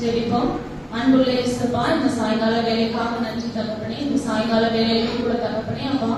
ஜெபிப்போம். அன்புள்ள இயேசுப்பா, இந்த சாயங்கால வேலைக்காக நன்றி தகப்பனே. இந்த சாயங்கால வேலையிலும் கூட தகப்பனே அப்பா,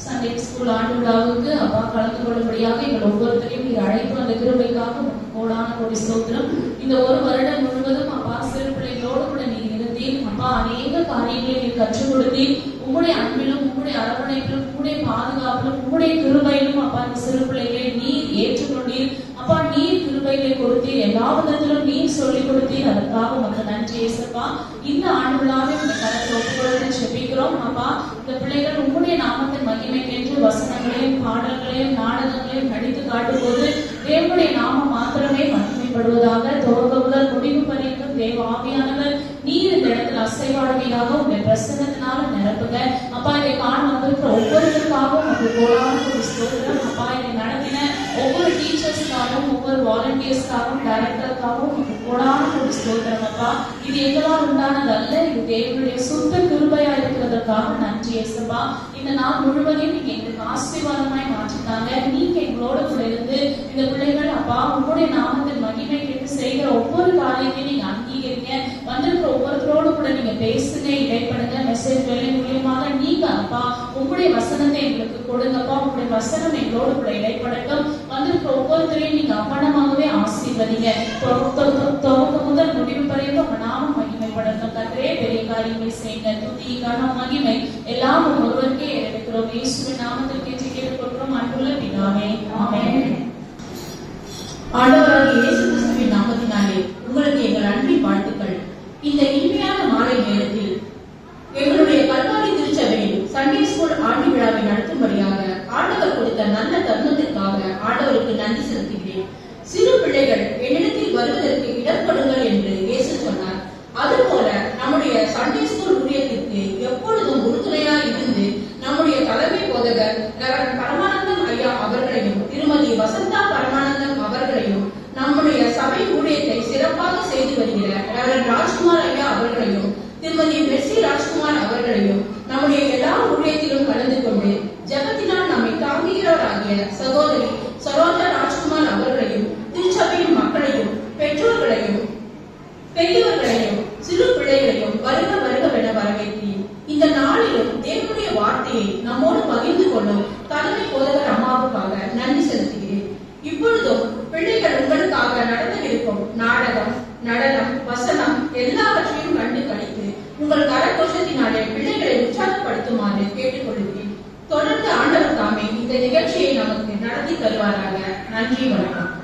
சண்டே ஸ்கூல் ஆண்டு விழாவுக்கு அப்பா கலந்து கொள்ளும்படியாக எங்கள் ஒவ்வொருத்தரையும் நீர் அழைப்பு அந்த கிருபைக்காக கோடான கோடி ஸ்தோத்திரம். இந்த ஒரு வருடம் முழுவதும் அப்பா சிறு பிள்ளைகளோடு கூட நீர் இருந்தீர் அப்பா. அநேக காரியங்களை நீர் கற்றுக் கொடுத்தீர். உங்களுடைய அன்பிலும் உங்களுடைய அரவணைப்பிலும் உங்களுடைய பாதுகாப்பிலும் உங்களுடைய கிருபையிலும் அப்பா இந்த சிறு பிள்ளைகளை நீர் ஏற்றுக்கொண்டீர் அப்பா. நீர் கிருபைகளை கொடுத்தீர், எல்லா விதத்திலும் நீர் சொல்லிக் கொடுத்தீர். அதற்காக உமக்கு நன்றி இயேசுப்பா. இந்த ஆண்டு விழாவை இந்த கருத்தை ஒப்புக்கொண்டு ஜெபிக்கிறோம் அப்பா. இந்த பிள்ளைகள் உங்களுடைய நாமத்தின் மகிமைக்கென்று வசனங்களையும் பாடல்களையும் நாடகங்களையும் நடித்து காட்டும் போது தேவனுடைய நாமம் மாத்திரமே மகிமைப்படுவதாக. துவக்க முதல் முடிவு பரியந்தம் தேவ ஆவியானவர் நீர் இந்த இடத்தில் அசைவாடுவீராக. உங்களுடைய பிரசன்னத்தினால நிரப்புக அப்பா. இதை காண வந்திருக்கிற ஒவ்வொருவருக்காகவும் ஒரு கோடான ஒரு ஸ்தோத்திரம் அப்பா. இதை நடத்தின ஒவ்வொரு டீச்சர்ஸ்க்காகவும் ஒவ்வொரு வாலண்டியர்ஸ்க்காகவும் டைரக்டருக்காகவும் ஒரு கோடான ஒரு ஸ்தோத்திரம் அப்பா. இது எங்களால் உண்டானது அல்ல, இது தேவனுடைய சுத்த கிருபையா இருக்கிறதற்காக நன்றி இயேசுப்பா. இந்த நாள் முழுவதையும் நீங்க எங்களுக்கு ஆசீர்வாதமாய் மாற்றிட்டாங்க. நீங்க எங்களோட கூட இருந்து இந்த பிள்ளைகள் அப்பா உங்களுடைய நாமத்தின் மகிமை கேட்டு செய்கிற ஒவ்வொரு காரியத்தையும் நீங்க அங்கீகரிங்க. வந்திருக்கிற ஒவ்வொருத்தரோடு கூட நீங்க பேசுங்க, இடைப்படுங்க. மெசேஜ் வேலை மூலியமாக நீங்க அப்பா உங்களுடைய வசனத்தை எங்களுக்கு கொடுங்கப்பா. உங்களுடைய வசனம் எங்களோடு கூட இடைப்படட்டும். வந்திருக்கிற ஒவ்வொருத்தரையும் நீங்க அப்பணமாகவே ஆசீர்வதிங்க. துவக்க முதல் முடிவு பரையும் உங்க நாமம் மகிமைப்படட்டும். கர்த்தரே பெரிய காரியங்களை செய்யுங்க. துதி கனம் மகிமை எல்லாம் ஒருவருக்கே எடுக்கிறோம். இயேசுவின் நாமத்திற்கு கேட்டுக்கொள்கிறோம் அன்புள்ள பிதாவே, ஆமென். ஆண்டவராகிய இயேசு கிறிஸ்துவின் நாமத்தினாலே உங்களுக்கு எங்கள் அன்பின் வாழ்த்துக்கள். இந்த இனிமையான மாலை நேரத்தில் எங்களுடைய கல்வாரி திருச்சபையில் சண்டே ஸ்கூல் ஆண்டு விழாவை நடத்தும்படியாக ஆண்டவர் கொடுத்த நல்ல தருணத்திற்காக ஆண்டவருக்கு நன்றி செலுத்துகிறேன். சிறு பிள்ளைகள் என்னிடத்தில் வருவதற்கு இடர்படுங்கள் என்று இயேசு சொன்னார். அதுபோல நம்முடைய சண்டே ஸ்கூல் ஊழியத்திற்கு எப்பொழுதும் உறுதுணையாக இருந்து நம்முடைய தலைமை போதகர் ரெவரண்ட் பரமானந்தம் ஐயா அவர்களையும் திருமதி வசந்தா பரமானந்தம் அவர்களையும் நம்முடைய சபை ஊழியத்தை சிறப்பாக செய்து வருகிற ரெவரண்ட் ராஜ்குமார் ஐயா அவர்களையும் திருமதி மெர்சி ராஜ்குமார் அவர்களையும் நம்முடைய எல்லா ஊழியத்திலும் கலந்து கொண்டு ஜெபத்தினால் நம்மை தாங்குகிறவராகிய சகோதரி சரோஜா ராஜ்குமார் அவர்களையும் திருச்சபையின் மக்களையும் பெற்றோர்களையும் பெரியவர்களையும் சிறு பிள்ளைகளையும் வருக வருகவென வரவேற்கிறேன். இந்த நாளிலும் தேவனுடைய வார்த்தையை நம்மோடு பகிர்ந்து கொள்ளும் தலைமை போதகர் அம்மாவுக்காக நன்றி செலுத்துகிறேன். இப்பொழுதும் பிள்ளைகள் உங்களுக்காக நடத்தவிருக்கும் நாடகம், நடனம், வசனம் எல்லாவற்றையும் கண்டு கழித்து உங்கள் கரகோஷத்தினாலே பிள்ளைகளை உற்சாகப்படுத்துமாறு கேட்டுக்கொள்கிறேன். தொடர்ந்து ஆண்டவர் தாமே இந்த நிகழ்ச்சியை நமக்கு நடத்தி தருவாராக. நன்றி, வணக்கம்.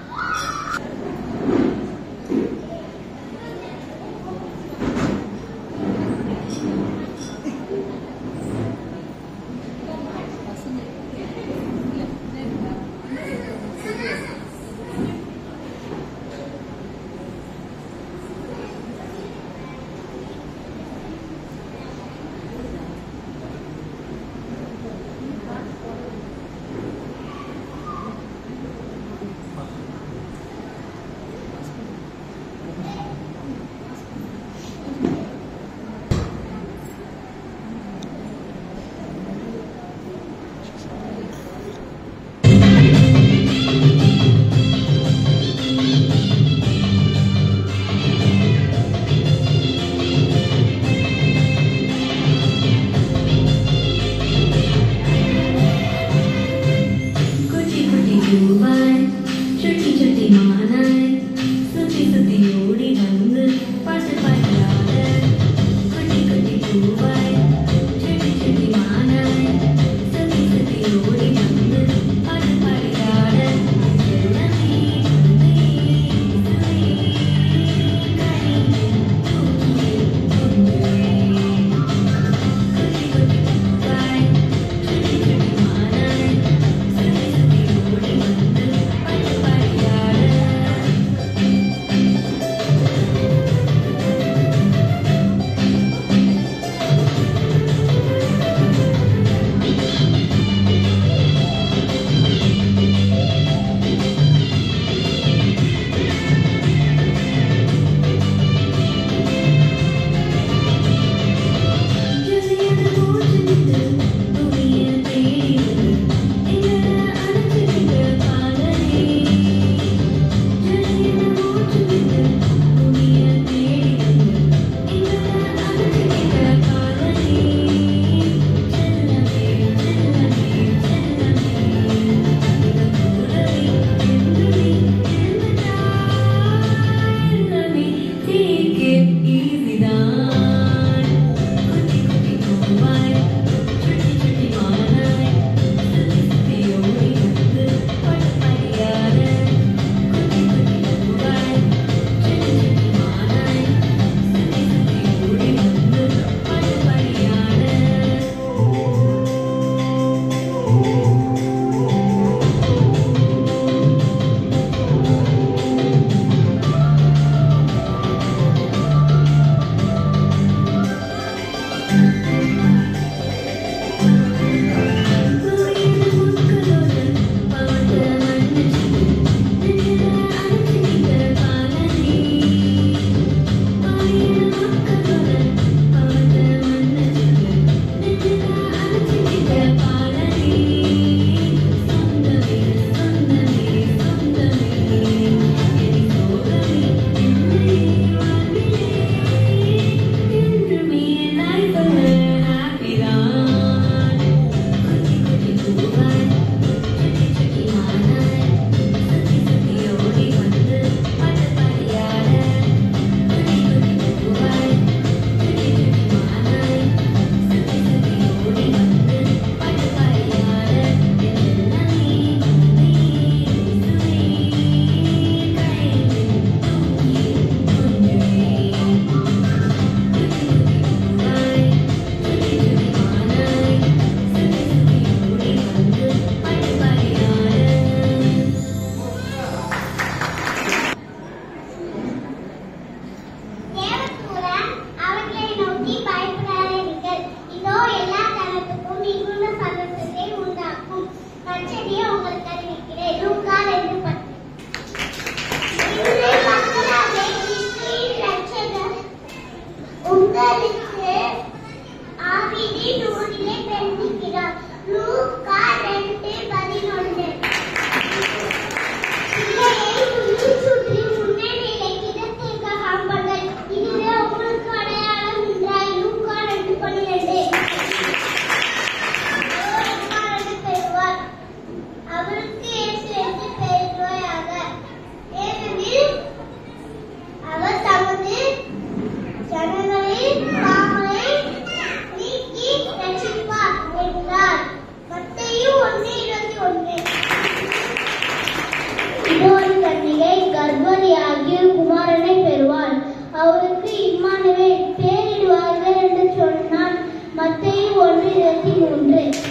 23.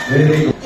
Very good.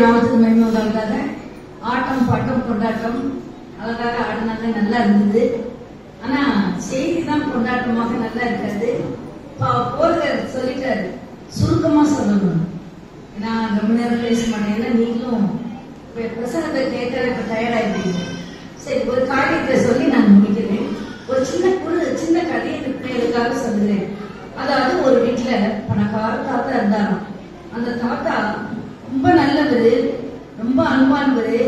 நாமத்துக்கு மகிமையாக ஆட்டம் பாட்டம் கொண்டாட்டம் அழகாக ஆடினாங்க, நல்லா இருந்தது. ஆனா செய்தி தான் கொண்டாட்டமாக நல்லா இருக்காது. போர்கர் சொல்லிட்டாரு, சுருக்கமா சொல்லணும். நான் ரொம்ப நேரம் பேச மாட்டேன், ஏன்னா நீங்களும் பிரசங்கத்தை கேட்கற இப்ப டயர்டாயிருக்கீங்க. சரி, ஒரு காரியத்தை சொல்லி நான் முடிக்கிறேன். ஒரு சின்ன கதையை இந்த பிள்ளைகளுக்காக சொல்லுகிறேன். அதாவது ஒரு வீட்டுல பணக்கார தாத்தா இருந்தாராம். அந்த தாத்தா ரொம்ப நல்லவர், ரொம்ப அன்பானவர்.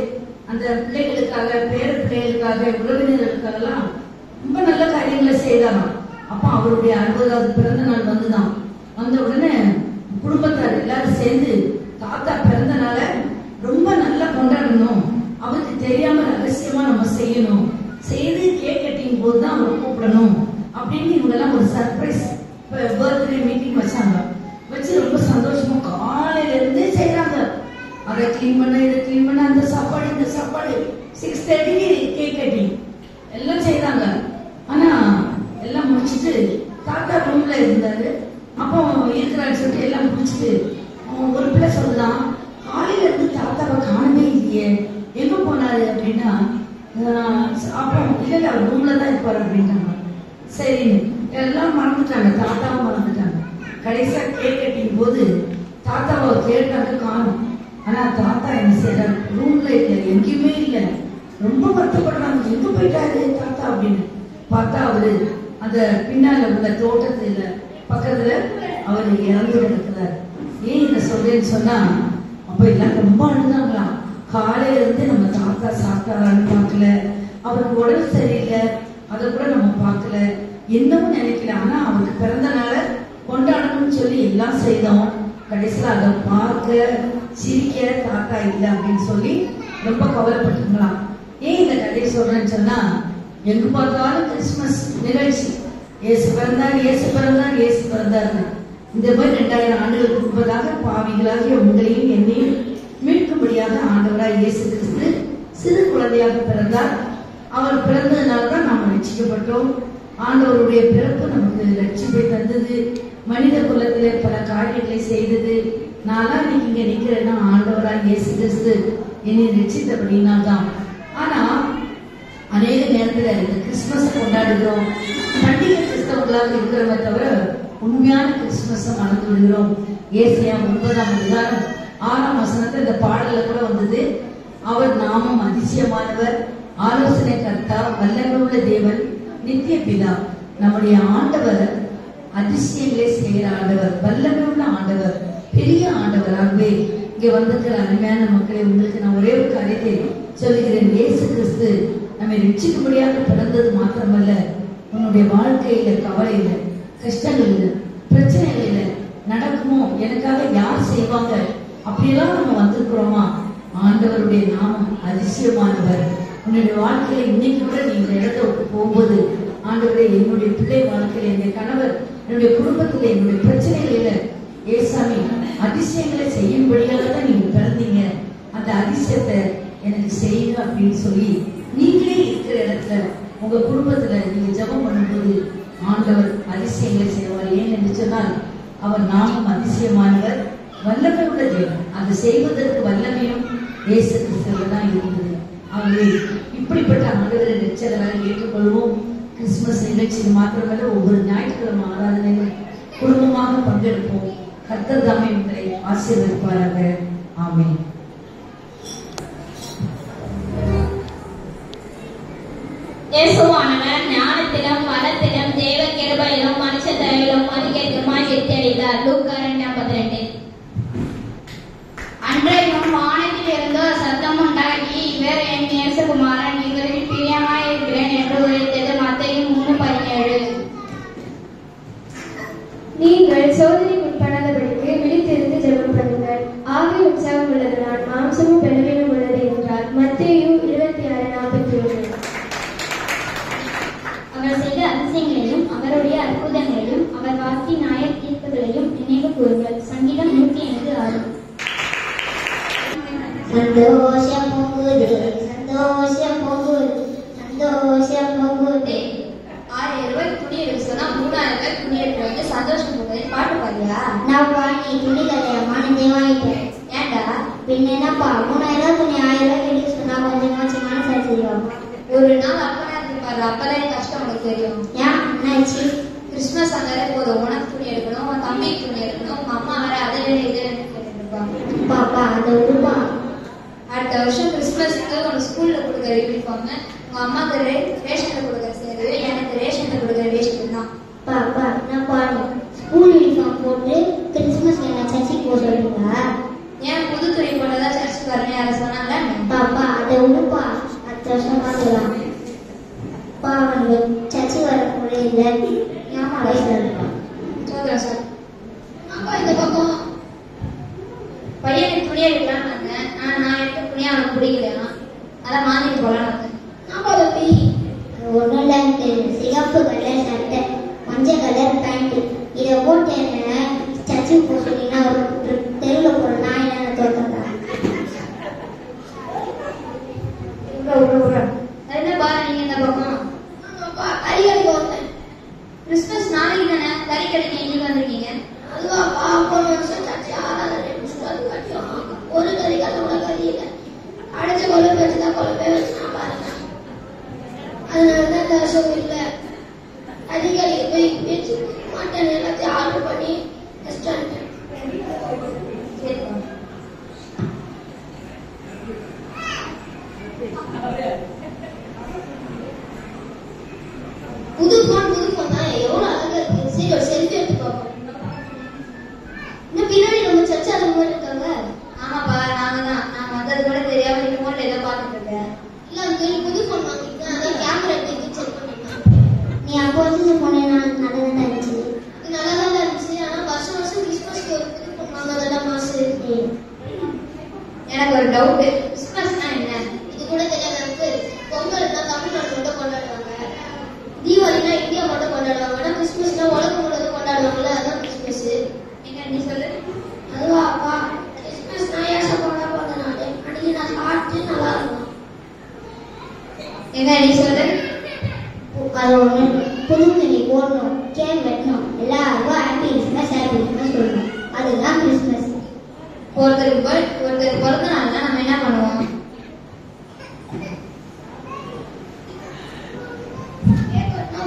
அந்த பிள்ளைகளுக்காக, பேர பிள்ளைகளுக்காக, உறவினர்களுக்காக ரொம்ப நல்ல காரியங்களை செய்தாராம். அப்ப அவருடைய 60வது பிறந்த நாள் வந்துதான். வந்த உடனே குடும்பத்தார் எல்லாரும் சேர்ந்து தாத்தா பிறந்த நாள ரொம்ப நல்லா கொண்டாடணும், அவருக்கு தெரியாம ரகசியமா நம்ம செய்யணும், செய்து கேக் கட்டிங் போதுதான் அவர் கூப்பிடணும் அப்படின்னு இவங்க எல்லாம் ஒரு சர்ப்ரைஸ் பர்த்டே மீட்டிங் வச்சாங்க. வச்சு ரொம்ப சந்தோஷமா காலையில இருந்தே செய்யறாங்க. அதை கிளீன் பண்ண, இதை கிளீன் பண்ண, அந்த சாப்பாடு இந்த சாப்பாடு, 6:30 கேக் கட்டிங் எல்லாம் செய்தாங்க. ஆனா எல்லாம் முடிச்சுட்டு தாத்தா ரூம்ல இருந்தாரு. அப்போ இருக்கிறாரு சொல்லிட்டு எல்லாம் முடிச்சுட்டு ஒரு பிள்ளை சொல்லுதான், காலையில இருந்து தாத்தாவை காணவே இல்லையே, எங்க போனாரு அப்படின்னா, அப்போ இல்ல அவர் ரூம்ல தான் இருப்பாரு அப்படின்ட்டாங்க. சரின்னு எல்லாம் மறந்துட்டாங்க, தாத்தாவும் மறந்துட்டாங்க. கடைசியா கேக் கட்டிங் போது தாத்தாவை கேட்டாங்க, காணும். ஆனா தாத்தா என்ன செய்யறாரு, ரூம்ல இல்ல, எங்கேயுமே இல்ல. ரொம்ப வருத்தப்படுறாங்க, எங்க போயிட்டாரு தாத்தா அப்படின்னு. பார்த்தா அவரு அந்த பின்னால உள்ள தோட்டத்துல பக்கத்துல அவரு இறந்து கிடக்கிறாரு. ஏன் இத சொல்றேன்னு சொன்னா, அப்ப எல்லாம் ரொம்ப அழுதாங்களாம். காலையில இருந்து நம்ம தாத்தா சாப்பிட்டாரான்னு பார்க்கல, அவருக்கு உடல் சரியில்லை, அதை கூட நம்ம பார்க்கல, என்னவும் நினைக்கல. ஆனா அவருக்கு பிறந்த நாள கொண்டாடணும்னு சொல்லி எல்லாம் செய்தோம். கடைசியில அதை பார்க்க சிரிக்க தாத்தா இல்லை அப்படின்னு சொல்லி ரொம்ப கவலைப்பட்டுங்களாம். ஏன் இந்த கதையை சொல்றேன்னு சொன்னா, எங்க பார்த்தாலும் கிறிஸ்துமஸ் நிகழ்ச்சி, இயேசு பிறந்தார், இயேசு பிறந்தார், இயேசு பிறந்தார். இந்த மாதிரி 2000 ஆண்டுகளுக்கு முன்பதாக பாவிகளாகிய உங்களையும் என்னையும் மீட்கும்படியாக ஆண்டவராய் இயேசு கிறிஸ்து சிறு குழந்தையாக பிறந்தார். அவர் பிறந்ததுனாலதான் நாம் ரட்சிக்கப்பட்டோம். ஆண்டவருடைய பிறப்பு நமக்கு ரட்சிப்பை தந்தது, மனித குலத்திலே பல காரியங்களை செய்தது. நான்லாம் இன்னைக்கு இங்க நிக்கிறேன்னா ஆண்டவராய் இயேசு கிறிஸ்து என்னை ரட்சித்தபடினால்தான். ஆனா அநேக நேரத்துல இந்த கிறிஸ்துமஸ் கொண்டாடுகிறோம், பண்டிகை கிறிஸ்தவர்களாக இருக்கிறவங்க தவிர உண்மையான கிறிஸ்துமஸை மறந்து விடுகிறோம். ஏசாயா 9:6 இந்த பாடல்ல கூட வந்தது, அவர் நாமம் அதிசயமானவர், ஆலோசனை கர்த்தா, வல்லமையுள்ள தேவன், நித்திய பிதா. நம்முடைய ஆண்டவர் அதிசயங்களை செய்கிற ஆண்டவர், வல்லமையுள்ள ஆண்டவர், பெரிய ஆண்டவர். ஆகவே இங்க வந்திருக்கிற அருமையான மக்களை, உங்களுக்கு நான் ஒரே ஒரு காரியத்தை சொல்லுகிறேன். இயேசு கிறிஸ்து நம்மை ரட்சிக்கும்படியாக பிறந்தது மாத்திரமல்ல, உன்னுடைய வாழ்க்கையில கவலையில, கஷ்டங்கள்ல, பிரச்சனைகள்ல நடக்குமோ, எனக்காக யார் செய்வாங்க அப்படியெல்லாம் நம்ம வந்திருக்கிறோமா? ஆண்டவருடைய நாமம் அதிசயமானவர். உன்னுடைய வாழ்க்கையில இன்னைக்கு கூட நீ இந்த இடத்த விட்டு போகும்போது, ஆண்டவரே என்னுடைய பிள்ளை வாழ்க்கையில, என்னுடைய கணவர், என்னுடைய குடும்பத்துல, என்னுடைய பிரச்சனைகளில ஏசாமி அதிசயங்களை செய்யும்படியாக தான் நீங்க பிறந்தீங்க, அந்த அதிசயத்தை எனக்கு செய்யுங்க அப்படின்னு சொல்லி நீங்களே இருக்கிற இடத்துல உங்க குடும்பத்துல நீங்க ஜெபம் பண்ணும்போது ஆண்டவர் அதிசயங்களை செய்வார். ஏன் என்று சொன்னால் அவர் நாமும் அதிசயமானவர், வல்லமை உள்ள தேவன். அதை செய்வதற்கு வல்லமையும் இயேசு கிறிஸ்துவில் தான் இருந்தது. ஆகவே இப்படிப்பட்ட ஆண்டவரை ரட்சகராக ஏற்றுக்கொள்வோம். கிறிஸ்துமஸ் நிகழ்ச்சியில் மாத்திரமல்ல, ஒவ்வொரு ஞாயிற்றுக்கிழமை ஆராதனையில் குடும்பமாக பங்கெடுப்போம். கர்த்தர் தாமே உங்களை ஆசீர்வதிப்பாராக. ஆமென். இயேசுவானவர் ஞானத்திலும் வளத்திலும் தேவ கிருபையிலும் மனுஷ தயவிலும் அதிகமாய் விருத்தியடைந்தார். லூக்கா 2:52. அன்றையும் வானத்தில் இருந்து சத்தம் உண்டாகி, இவர் என் நேசகுமாரன், இவரில் பிரியமாய் இருக்கிறேன் என்று உரைத்தது. மத்தேயு 3:17. நீங்கள் சோதனைக்குட்படாதபடிக்கு விழித்திருந்து ஜெபம் பண்ணுங்கள். ஆவி உற்சாகம் உள்ளதனால் மாம்சமும் பலவீனம் உள்ளது என்றார். மத்தேயு 26:41. அவர் செய்த அதிசயங்களையும் அவருடைய அற்புதங்களையும் அவர் வாக்கிய நியாய தீர்ப்புகளையும் நினைவு கூறுங்கள். சங்கீதம் 105:6. சந்தோஷம் பொங்குது, சந்தோஷம் பொங்குது, சந்தோஷம் ஜபமுதே 6000 ரூபாய்க்கு துணி எடுக்க சொன்னா 3000 ரூபாய்க்கு துணி எடுக்க வந்து சந்தோஷம் போகுது. பாட்டு பாருயா? நான் பாட்டி துணி கல்யாணமா நான் வாங்கிட்டேன். ஏன்டா? பின்ன என்னப்பா 3000 ரூபாய் துணி 1000 ரூபாய்க்கு எடுக்க சொன்னா கொஞ்சமாச்சு மனசு செய்வாங்க. ஒரு நாள் அப்பனா இருக்கு பாரு, அப்பதான் கஷ்டம் உனக்கு தெரியும். ஏன் என்னாச்சு? கிறிஸ்துமஸ் வந்தாலே போதும், உனக்கு துணி எடுக்கணும், உன் தம்பிக்கு துணி எடுக்கணும், உங்க அம்மா வேற அதை இது கேட்டுருப்பாங்க. பாப்பா அதை விடுப்பா. அடுத்த வருஷம் கிறிஸ்துமஸ்க்கு உனக்கு ஸ்கூல்ல கொடுக்குற யூனிஃபார்ம், உங்க அம்மாக்கு ரேஷன்ல கொடுக்குற சேரு, எனக்கு ரேஷன்ல கொடுக்குற வேஷ்டி தான். பாப்பா நான் பாடி ஸ்கூல் யூனிஃபார்ம் போட்டு கிறிஸ்துமஸ்க்கு என்ன சர்ச்சுக்கு போக சொல்றீங்களா? ஏன் புது துணி போட்டதா சர்ச்சுக்கு வரணும் யார சொன்னாங்களா? பாப்பா அதை விடுப்பா, அடுத்த வருஷம் பார்த்துக்கலாம். பா அவனுக்கு சர்ச்சு வர முடியல. ஏமா வயசுல இருப்பான் சோதரா சார் அப்பா இந்த பக்கம் பையனுக்கு துணி எடுக்கலான்னு வந்தேன். ஆனா நான் எடுத்த துணியா அவனுக்கு பிடிக்கலையா, அதான் மாத்திட்டு போலான்னு வந்தேன். ஆமா தம்பி, அது ஒண்ணும் இல்ல, சிகப்பு கலர் சட்டை மஞ்சள் கலர் பேண்ட் இதை போட்டு என்ன சர்ச்சுக்கு போக சொன்னீங்கன்னா ஒரு தெருவில் போற நான் என்ன தோட்டா என்னப்பா நீங்க இந்த பக்கம் கறி கடைக்கு வந்தேன். கிறிஸ்துமஸ் நாளைக்கு தானே, கறி கடைக்கு இன்னைக்கு வந்திருக்கீங்க? அதுவாப்பா போன வருஷம் சர்ச்சு ஆராதனை காட்டியும் ஒரு கறி கூட கறி இல்லை. அடைச்ச குழம்பு வச்சுதான் குழம்பே வச்சு நான் பாருங்க. அதனாலதான் இந்த வருஷம் இல்லை. கறி போய் வச்சு மட்டன் எல்லாத்தையும் ஆர்டர் பண்ணி ரெஸ்டாரண்ட் புது போன் தான் எவ்வளவு அழகா இருக்கு. சரி ஒரு செல்ஃபி எடுத்து பார்ப்போம். இன்னும் பின்னாடி நம்ம சர்ச்சை அது மாதிரி இருக்காங்க. ஆமாப்பா நாங்க தான், நான் வந்தது கூட தெரியாம நீங்க போன்ல ஏதோ பாத்துட்டு இருக்கேன். இல்ல அந்த புது போன் வாங்கிட்டு அதான் கேமரா எடுத்து செக் பண்ணிட்டேன். நீ அப்போ வச்சு போனே நான் நல்லதான் இருந்துச்சு. இது நல்லதான் இருந்துச்சு. ஆனா வருஷம் கிறிஸ்துமஸ்க்கு ஒரு புது போன் வாங்காதான் மாசு. எனக்கு ஒரு டவுட், கிறிஸ்துமஸ்னா என்ன? இது கூட தெரியாத எனக்கு. பொங்கல் தான் தமிழ்நாடு மட்டும் கொண்டாடுவாங்க, தீபாவளினா இந்தியா மட்டும் கொண்டாடுவாங்க, ஆனா கிறிஸ்துமஸ்னா உலகம் முழுவதும் கொண்டாடுவாங்கல்ல, அதான் கிறிஸ்துமஸ். எங்க நீ சொல்லு. அதுவா அப்பா, கிறிஸ்துமஸ்னா ஏசப்பாவோட பிறந்த நாள். அன்னைக்கு நான் சாப்பிட்டு நல்லா இருக்கும். எங்க நீ சொல்லு. அது ஒண்ணு, புது துணி போடணும், கேக் வெட்டணும், எல்லாருக்கும் ஹாப்பி கிறிஸ்மஸ் சொல்லணும். அதுதான் கிறிஸ்துமஸ். ஒருத்தருக்கு பிறந்த நாள்னா நம்ம என்ன பண்ணுவோம்?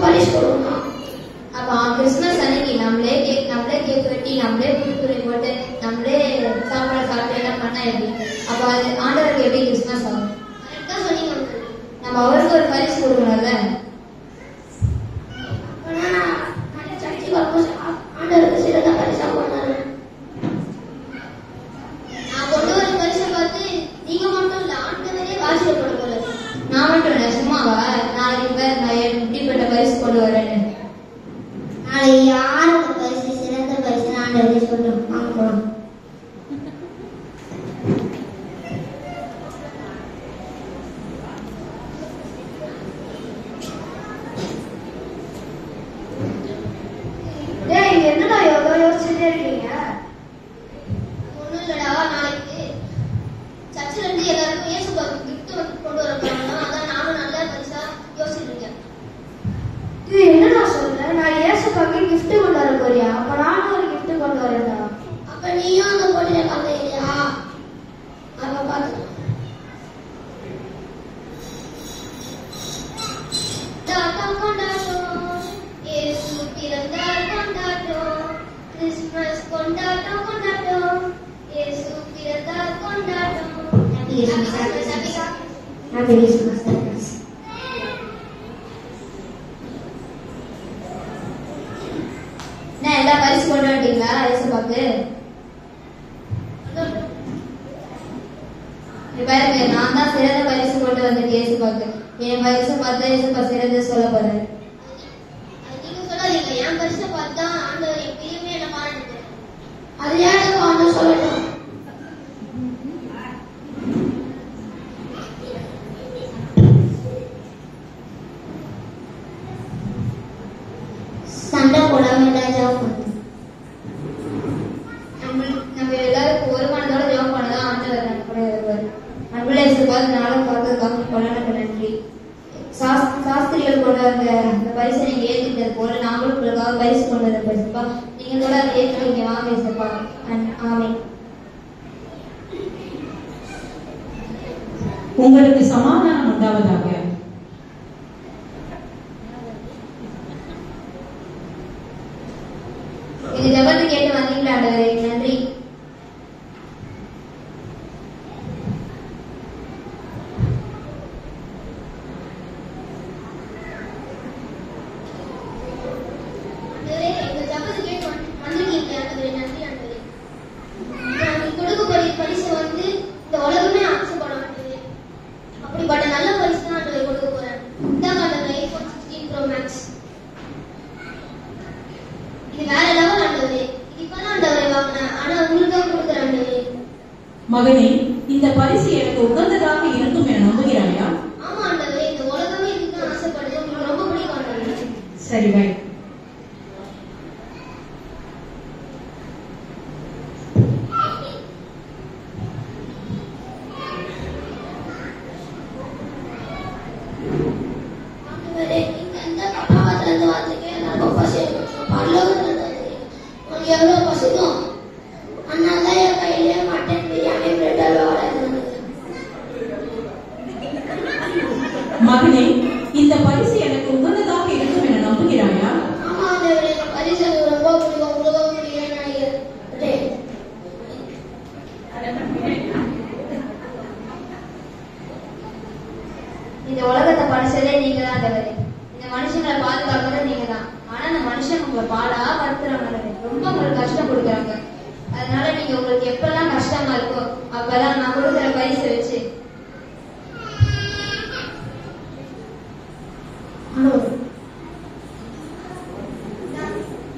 பரிசு கொடுக்கணும். அப்ப கிறிஸ்துமஸ் அன்னைக்கு நம்மளே கேக் வெட்டி, நம்மளே புது துணி போட்டு, நம்மளே சாப்பிட்டு எல்லாம் பண்ணா எப்படி? அப்ப அது ஆண்டவருக்கு எப்படி கிறிஸ்துமஸ் ஆகும்? கரெக்டா சொன்னீங்க. நம்ம அவருக்கு ஒரு பரிசு கொடுக்கணும்ல. ஆண்டவருக்கு சிறந்த பரிசா கொண்டாரு. நான் கொண்டு வர பரிசை பார்த்து நீங்க மட்டும் இல்ல, ஆண்டவரே ஆச்சரியப்பட போல. நான் மட்டும் இல்ல, சும்மாவா? நாளைக்கு பேர் நான் இப்படிப்பட்ட பரிசு கொண்டு வரேன்னு. நாளைக்கு யாரோட பரிசு சிறந்த பரிசு ஆண்டவரே சொல்லும். வாங்கணும். என்னடா எவ்வளோ யோசிச்சுட்டே இருக்கீங்க? ஒண்ணும் இல்லடா, நாளைக்கு சர்ச்சில் இருந்து எல்லாருக்கும் இயேசுவுக்கு கிஃப்ட் கொண்டு வர போறாங்க. அதான் நானும் நல்ல பரிசா யோசிச்சுட்டு இருக்கேன். இது என்னடா சொல்ற? நான் ஏசப்பாக்கு gift கொண்டு வர போறியா? அப்ப நானும் ஒரு gift கொண்டு வரேன்டா. அப்ப நீயும் அந்த போட்டியில கலந்துக்கிறியா? அப்ப பாத்துக்கலாம். கொண்டாட்டம் இயேசு பிறந்தார், கொண்டாட்டம் கிறிஸ்துமஸ் கொண்டாட்டம், கொண்டாட்டம் இயேசு பிறந்தார், கொண்டாட்டம். Happy Christmas. என்ன எல்லா பரிசு கொண்டு வந்துட்டீங்களா ஏசப்பாக்கு? பாருங்க, நான் தான் சிறந்த பரிசு கொண்டு வந்திருக்கேன் ஏசப்பாக்கு. என் பரிசு பார்த்தா ஏசப்பா சிறந்த சொல்ல போறேன். நீங்க சொல்லாதீங்க, என் பரிசை பார்த்தா ஆண்டவர் எப்பயுமே என்ன பாராட்டுறேன். அது யாருக்கு ஆண்டவர் சொல்லட்டும். சண்டை போடாம எல்லாரும் நம்ம எல்லாருக்கும் ஒரு மனதோட ஜெபம் பண்ணதான் ஆண்டவர் நம்ம கூட இருப்பார். அன்புள்ள இயேசுப்பா, நாளும் பார்த்து காத்து கொண்டாட நன்றி. சாஸ்திரி எங்களுக்கு கொண்டு வந்த அந்த பரிசை நீங்க ஏற்றுக்கிட்டது போல நாங்களும் உங்களுக்காக பரிசு கொண்டு வர பரிசுப்பா. நீங்க கூட அதை ஏற்றுக்கீங்க. வாங்க ஏசப்பா. ஆமென். உங்களுக்கு சமாதானம் உண்டாவதாக. எங்க ஜெபத்தை கேட்டு வந்தீங்களா ஆண்டவரே? நன்றி. மகனே, இந்த பரிசு எனக்கு உகந்ததாக இருக்கும் என நம்புகிறாயா? ஆமா ஆண்டவரே, இந்த உலகமே இதுக்கு ஆசைப்படுது. உங்களுக்கு ரொம்ப பிடிக்கும் ஆண்டவரே. சரி வை. ஆண்டவரே, நீங்க எந்த பரலோகத்துல இருந்து வந்தீங்க? எனக்கு ரொம்ப பசி. பரலோகத்துல இருந்து வந்தீங்க. உங்களுக்கு எவ்வளவு பசிக்கும்? அதனால தான் என் கையிலே மட்டன் பிரியாணி பிரெட் அல்வா இருந்தது. மகனே, இந்த பரிசு எனக்கு உகந்ததாக இருக்கும் என நம்புகிறாயா? ஆமா ஆண்டவரே, இந்த பரிசு எனக்கு ரொம்ப பிடிக்கும். உங்களுக்கும் பிடிக்கும்னு நினைக்கிறேன். இந்த உலகத்தை படைச்சதே நீங்க தான் ஆண்டவரே. இந்த மனுஷங்களை பாதுகாக்கிறது நீங்க தான். ஆனா அந்த மனுஷன் உங்களை பாடா படுத்துறாங்க. ரொம்ப உங்களுக்கு கஷ்டம் கொடுக்குறாங்க. அதனால நீங்க உங்களுக்கு எப்பெல்லாம் கஷ்டமா இருக்கோ அப்பெல்லாம் நான் கொடுக்குற பரிசு வச்சு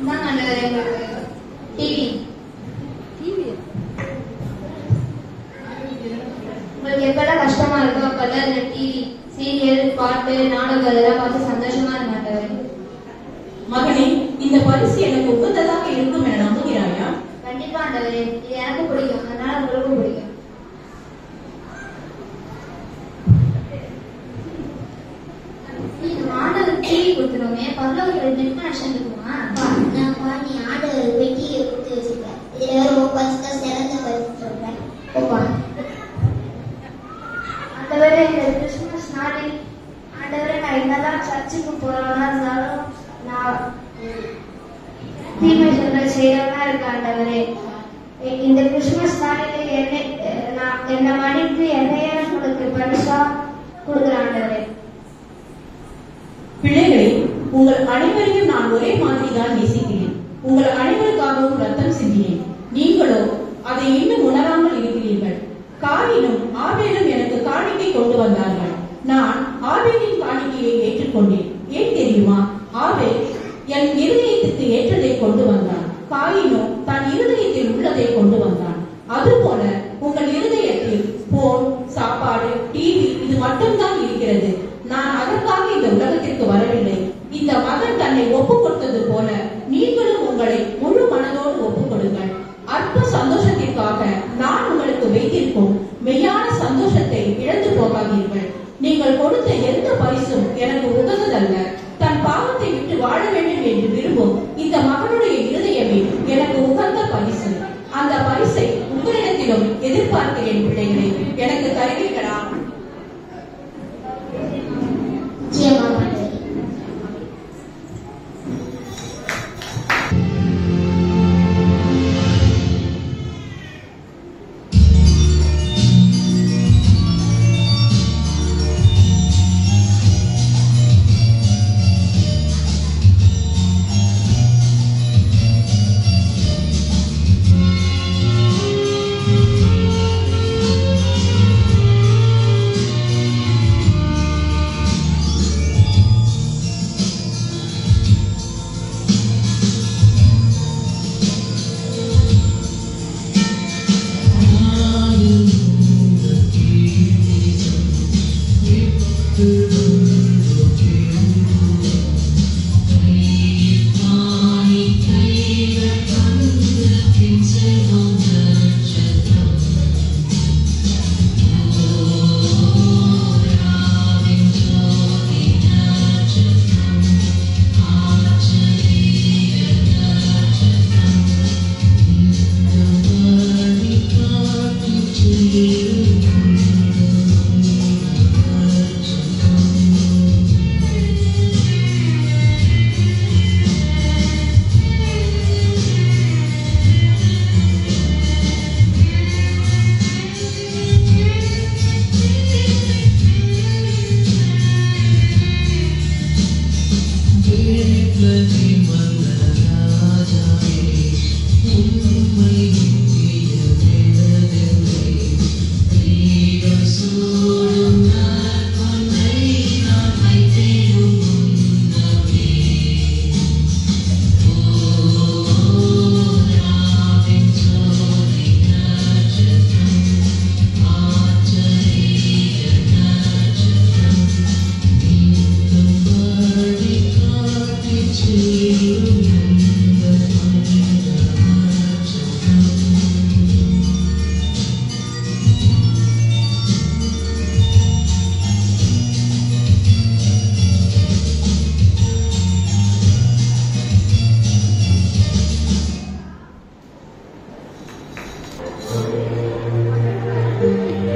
தான் ஆண்டவரே உங்களுக்கு டிவி. உங்களுக்கு எப்பெல்லாம் கஷ்டமா இருக்கோ அப்பெல்லாம் இந்த டிவி, சீரியல், பாட்டு, நாடகம் இதெல்லாம் பார்த்து சந்தோஷமா இருக்க ஆண்டவரே. மகனே, இந்த பரிசு எனக்கு உகந்ததாக இருக்கும் என நம்புகிறாயா? கண்டிப்பா ஆண்டவரே, இது எனக்கு பிடிக்கும். அதனால உங்களுக்கும் பிடிக்கும். ஆண்டவர் டிவி கொடுத்துருவோமே, பரலோகத்துல நெட் கனெக்ஷன் இருக்குமா? நீ ஆண்டவர் பெட்டியை கொடுத்து வச்சிருக்க. இதுல வேற பரிசு தான் சிறந்த பரிசு சொல்றேன். ஆண்டவரே, இந்த கிறிஸ்துமஸ் நாளில் ஆண்டவரே நான் என்னதான் சர்ச்சுக்கு போறவனா இருந்தாலும் நான் தீமை செய்யறவனா இருக்க ஆண்டவரே. இந்த கிறிஸ்துமஸ் நாளில் என்னை மன்னித்து என்னையே உங்களுக்கு பரிசா கொடுக்குற ஆண்டவரே. பிள்ளைகளே, உங்கள் அனைவரையும் நான் ஒரே மாதிரி தான் நேசிக்கிறேன். உங்கள் அனைவருக்காகவும் ரத்தம் சிந்தினேன். நீங்களோ அதை இன்னும் உணராமல் இருக்கிறீர்கள். காயினும் ஆபேலும் எனக்கு காணிக்கை கொண்டு வந்தார்கள். நான் ஆபேலின் காணிக்கையை ஏற்றுக்கொண்டேன். ஏன் தெரியுமா? ஆபேல் என் இருதயத்துக்கு ஏற்றதை கொண்டு வந்தான். காயினோ தன் இருதயத்தில் உள்ளதை கொண்டு வந்தான். அதுபோல உங்கள் இருதயத்தில் போன், சாப்பாடு, டிவி இது மட்டும்தான் இருக்கிறது. நான் அதற்காக இந்த உலகத்திற்கு வரவில்லை. இந்த மகன் தன்னை ஒப்புக் கொடுத்தது போல நீங்களும் உங்களை முழு மனதோடு ஒப்புக் கொடுங்கள். அற்ப சந்தோஷத்திற்காக நான் உங்களுக்கு வைத்திருக்கும் மெய்யான சந்தோஷத்தை இழந்து போகாதீர்கள். நீங்கள் கொடுத்த எந்த பரிசும் எனக்கு உகந்ததல்ல. தன் பாவத்தை விட்டு வாழ வேண்டும் என்று விரும்பும் இந்த மகனுடைய இருதயமே எனக்கு உகந்த பரிசு. அந்த பரிசை உங்களிடத்திலும்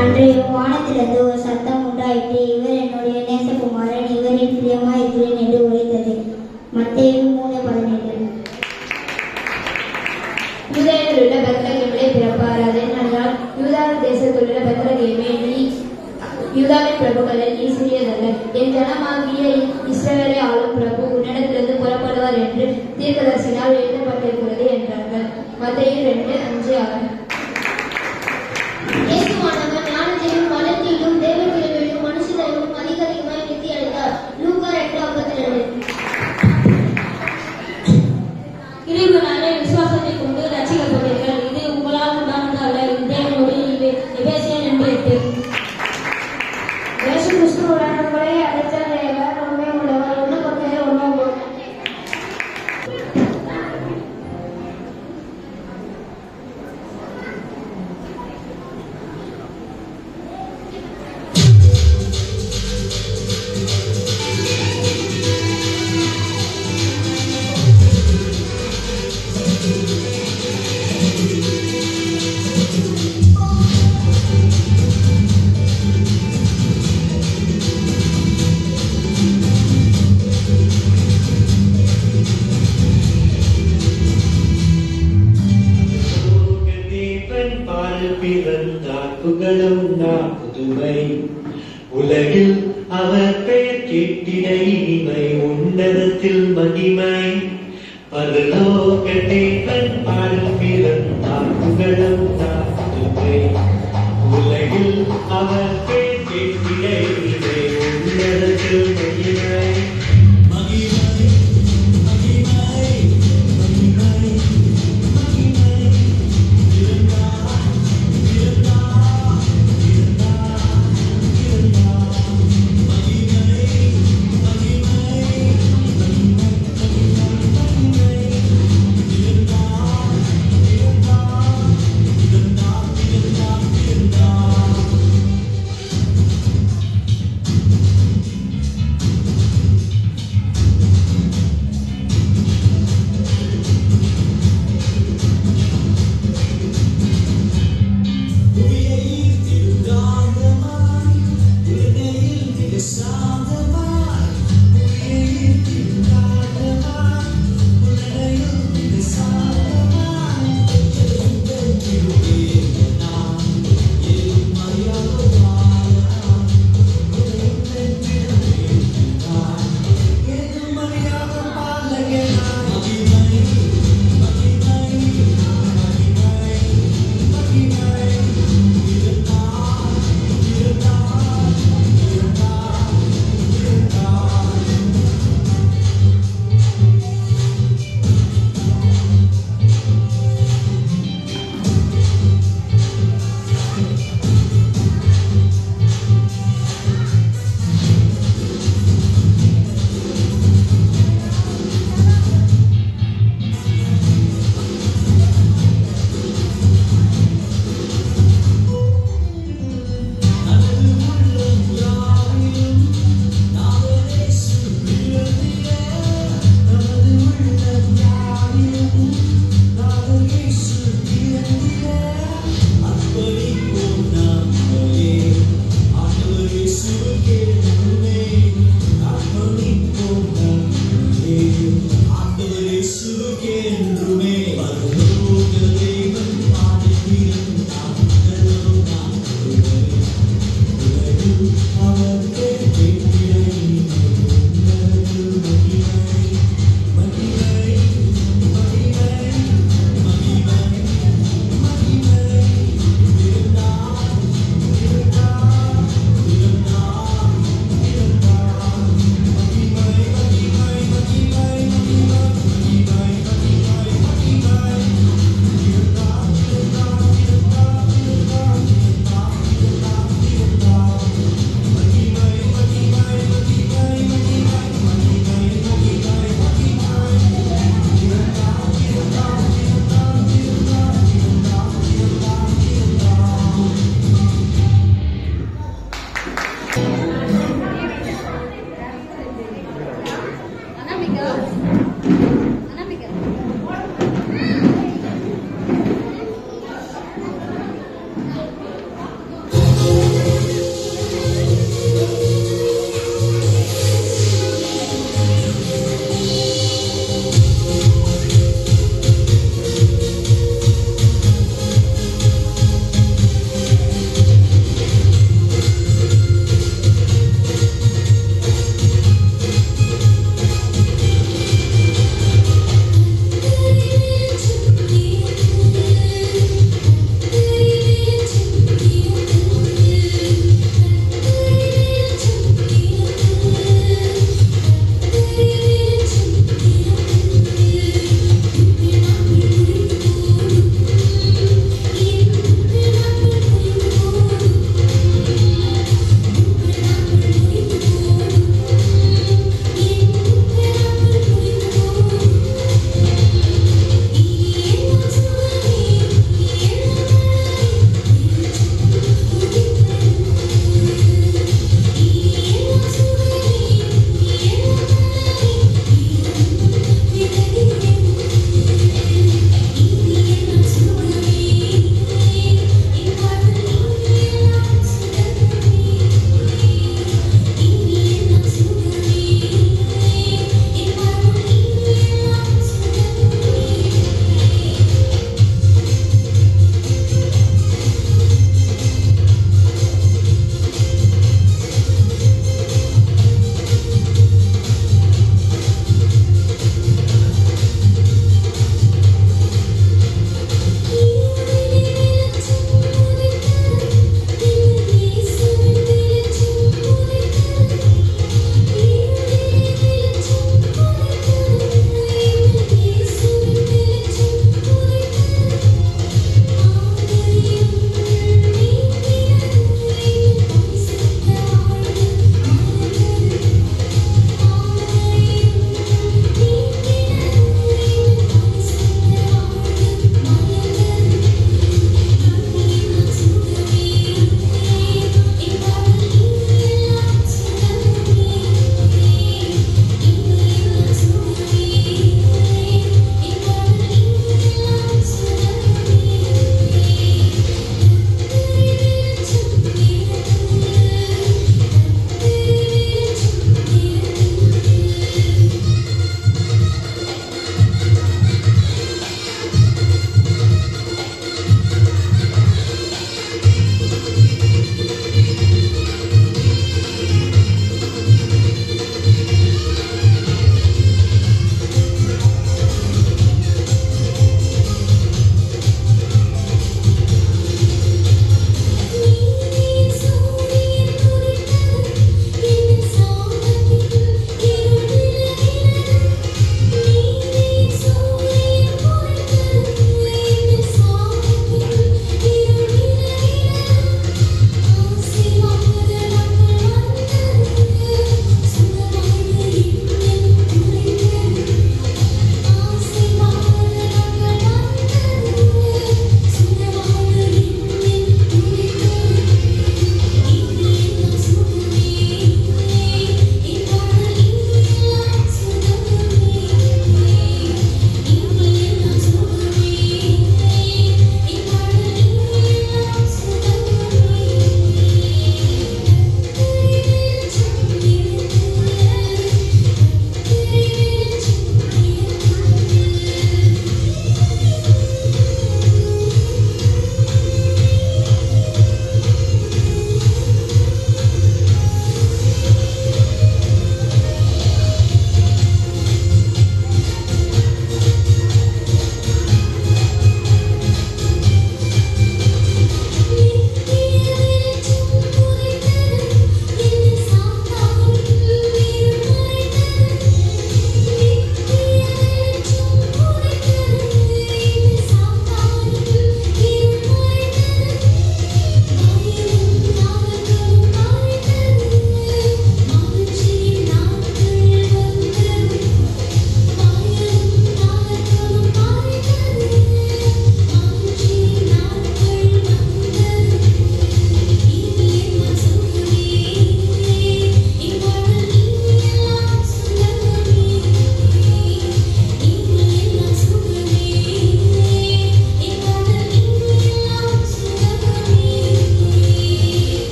அன்றைய வானத்திலிருந்து ஒரு சத்தம் உண்டாயிற்று, இவர் என்னுடைய நேசகுமாரன், இவரின் பிரியமாயிருக்கிறேன் என்று உரைத்தது. மத்தேயு 3:17. யூதேயத்தில் உள்ள பெத்லகேமிலே பிறப்பார். அதென்றால் யூதா தேசத்தில் உள்ள பெத்லகேமே, நீ யூதாவின் பிரபுக்களில் நீ சிறியதல்ல. என் ஜனமாகிய இஸ்ரவேலை ஆளும் பிரபு உன்னிடத்திலிருந்து புறப்படுவார் என்று தீர்க்கதரிசினால் எழுதப்பட்டிருக்கிறது என்றார்கள். மத்தேயு 2:5-6. இயேசுவானவர் ஞானத்தையும் வளர்ச்சியிலும் தேவக்கிழமையிலும் மனுஷரையும் அதிகாரியுமாய் விருத்தி அடைந்தார். லூக்கா 2:52. கிறிஸ்துவினாலே விசுவாசத்தை கொண்டு ரட்சிக்கப்பட்டீர்கள். இது உங்களால் உண்டானது அல்ல, இது தேவனுடைய எபேசியர் 2:8. இயேசு கிறிஸ்துவுடன் உங்களை அழைத்த தேவன் உண்மை உள்ளவர். 1 உலகில் அவர் பெயர் கேட்டிட இனிமை, உன்னதத்தில் மகிமை. பரலோக தேவன் பாடல் பிறந்தார், புகழும் நான் புதுமை. உலகில் அவர் பெயர் கேட்டிட இனிமை, உன்னதத்தில் மகிமை.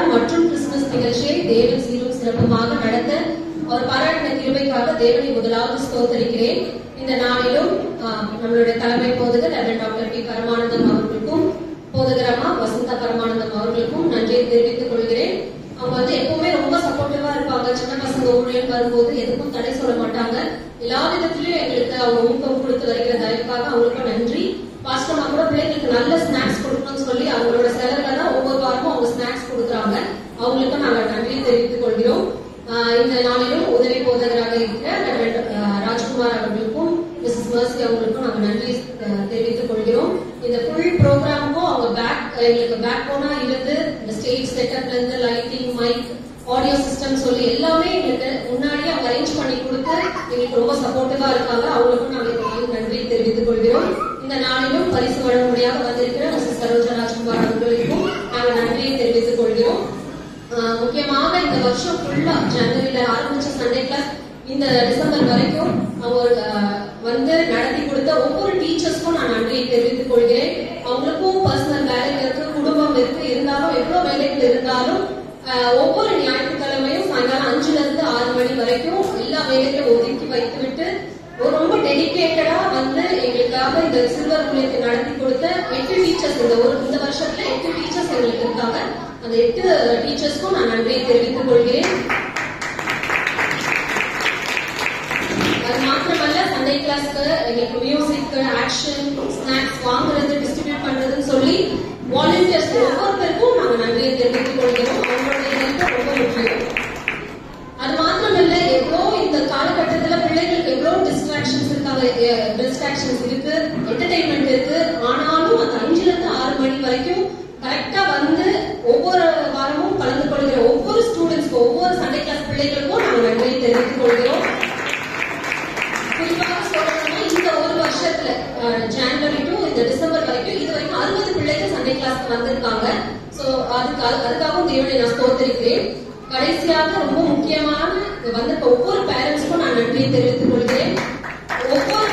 கொண்டாட்டம் மற்றும் கிறிஸ்துமஸ் நிகழ்ச்சியை தேவன் சீரும் சிறப்புமாக நடத்த அவர் பாராட்டின கிருபைக்காக தேவனை முதலாவது ஸ்தோத்தரிக்கிறேன். இந்த நாளிலும் நம்மளுடைய தலைமை போதகர் ரெவரண்ட் டாக்டர் பி பரமானந்தம் அவர்களுக்கும் போதகரமா வசந்தா பரமானந்தம் அவர்களுக்கும் நன்றியை தெரிவித்துக் கொள்கிறேன். அவங்க எப்பவுமே ரொம்ப சப்போர்ட்டிவா இருப்பாங்க. சின்ன பசங்க ஊழியர் வரும்போது எதுக்கும் தடை சொல்ல மாட்டாங்க. எல்லா விதத்திலயும் எங்களுக்கு அவங்க ஊக்கம் கொடுத்து வருகிற தயவுக்காக அவங்களுக்கும் நன்றி. பாஸ்டர்மா கூட பிள்ளைங்களுக்கு நல்ல ஸ்நாக்ஸ் கொடுக்கணும்னு சொல்லி அவங்களோட செலவுல தான் ஒவ்வொரு வாரமும் அவங்க ஸ்நாக்ஸ் கொடுக்குறாங்க. அவங்களுக்கும் நாங்கள் நன்றி தெரிவித்துக் கொள்கிறோம். இந்த நாளிலும் உதவி போதகராக இருக்கிற ராஜ்குமார் அவர்களுக்கும் மிஸ்ஸஸ் மர்சி அவங்களுக்கும் நாங்கள் நன்றி தெரிவித்துக் கொள்கிறோம். இந்த ஃபுல் ப்ரோக்ராமுக்கும் அவங்க எங்களுக்கு பேக் போனா இருந்து இந்த ஸ்டேஜ் செட்டப்ல இருந்து லைட்டிங், மைக், ஆடியோ சிஸ்டம் சொல்லி எல்லாமே எங்களுக்கு முன்னாடியே அவங்க அரேஞ்ச் பண்ணி கொடுத்து எங்களுக்கு ரொம்ப சப்போர்ட்டிவா இருக்காங்க. அவங்களுக்கும் நாங்கள் நன்றி தெரிவித்துக் கொள்கிறோம். இந்த நாளிலும் பரிசு வழங்கும்படியாக வந்திருக்கிற மிஸ்ஸஸ் சரோஜா ராஜ்குமார் அவர்களுக்கும் நாங்கள் நன்றியை தெரிவித்துக் கொள்கிறோம். முக்கியமாக இந்த வருஷம் ஃபுல்லா ஜனவரியில ஆரம்பிச்ச சண்டே கிளாஸ் இந்த டிசம்பர் வரைக்கும் அவங்க வந்து நடத்தி கொடுத்த ஒவ்வொரு டீச்சர்ஸ்க்கும் நான் நன்றியை தெரிவித்துக் கொள்கிறேன். அவங்களுக்கும் பர்சனல் வேலைகள் இருக்கு, குடும்பம் இருக்கு, இருந்தாலும் எவ்வளவு வேலைகள் இருந்தாலும் ஒவ்வொரு ஞாயிற்றுக்கிழமையும் சாயங்காலம் 5 to 6 மணி வரைக்கும் எல்லா வேலைகளும் ஒதுக்கி வைத்து விட்டு ரொம்ப டெடிகேட்டடா வந்து எங்களுக்காக இந்த சில்வர் புள்ளைக்கு நடத்தி கொடுத்த 8 டீச்சர்ஸ் இந்த வருஷத்துல 8 டீச்சர்ஸ் எங்களுக்கு இருக்காங்க. அந்த 8 டீச்சர்ஸ்க்கும் நான் நன்றியை தெரிவித்துக் கொள்கிறேன். அது மாத்திரமல்ல சண்டே கிளாஸ்க்கு எங்களுக்கு மியூசிக், ஆக்ஷன், ஸ்நாக்ஸ் வாங்குறது, டிஸ்ட்ரிபியூட் பண்றதுன்னு சொல்லி வாலண்டியர்ஸ் ஒவ்வொருத்தருக்கும் நாங்கள் நன்றியை தெரிவித்துக் கொள்கிறோம். அவங்களுடைய ஹெல்ப் ரொம்ப முக்கியம். அது மாத்திரமல்ல எவ்வளோ இந்த காலகட்டத்துல பிள்ளைகளுக்கு எவ்வளவு டிஸ்ட்ராக்ஷன்ஸ் இருக்கு, என்டர்டைன்மெண்ட் இருக்கு. ஆனாலும் அந்த 5 to 6 மணி வரைக்கும் கரெக்டா வந்து ஒவ்வொரு வாரமும் கலந்து கொள்கிற ஒவ்வொரு ஸ்டூடெண்ட்ஸ்க்கும் ஒவ்வொரு சண்டே கிளாஸ் பிள்ளைகளுக்கும் நாங்கள் நன்றியை தெரிவித்துக் கொள்கிறோம். குறிப்பாக சொல்லணும்னா இந்த ஒரு வருஷத்துல ஜனவரி டு இந்த டிசம்பர் வரைக்கும் இது வரைக்கும் 60 பிள்ளைகள் சண்டே கிளாஸ்க்கு வந்திருக்காங்க. சோ அதுக்காகவும் தேவனை நான் ஸ்தோத்திரிக்கிறேன். கடைசியாக ரொம்ப முக்கியமான வந்திருக்க ஒவ்வொரு பேரண்ட்ஸ்க்கும் நான் நன்றியை தெரிவித்துக் கொள்கிறேன். ஒவ்வொரு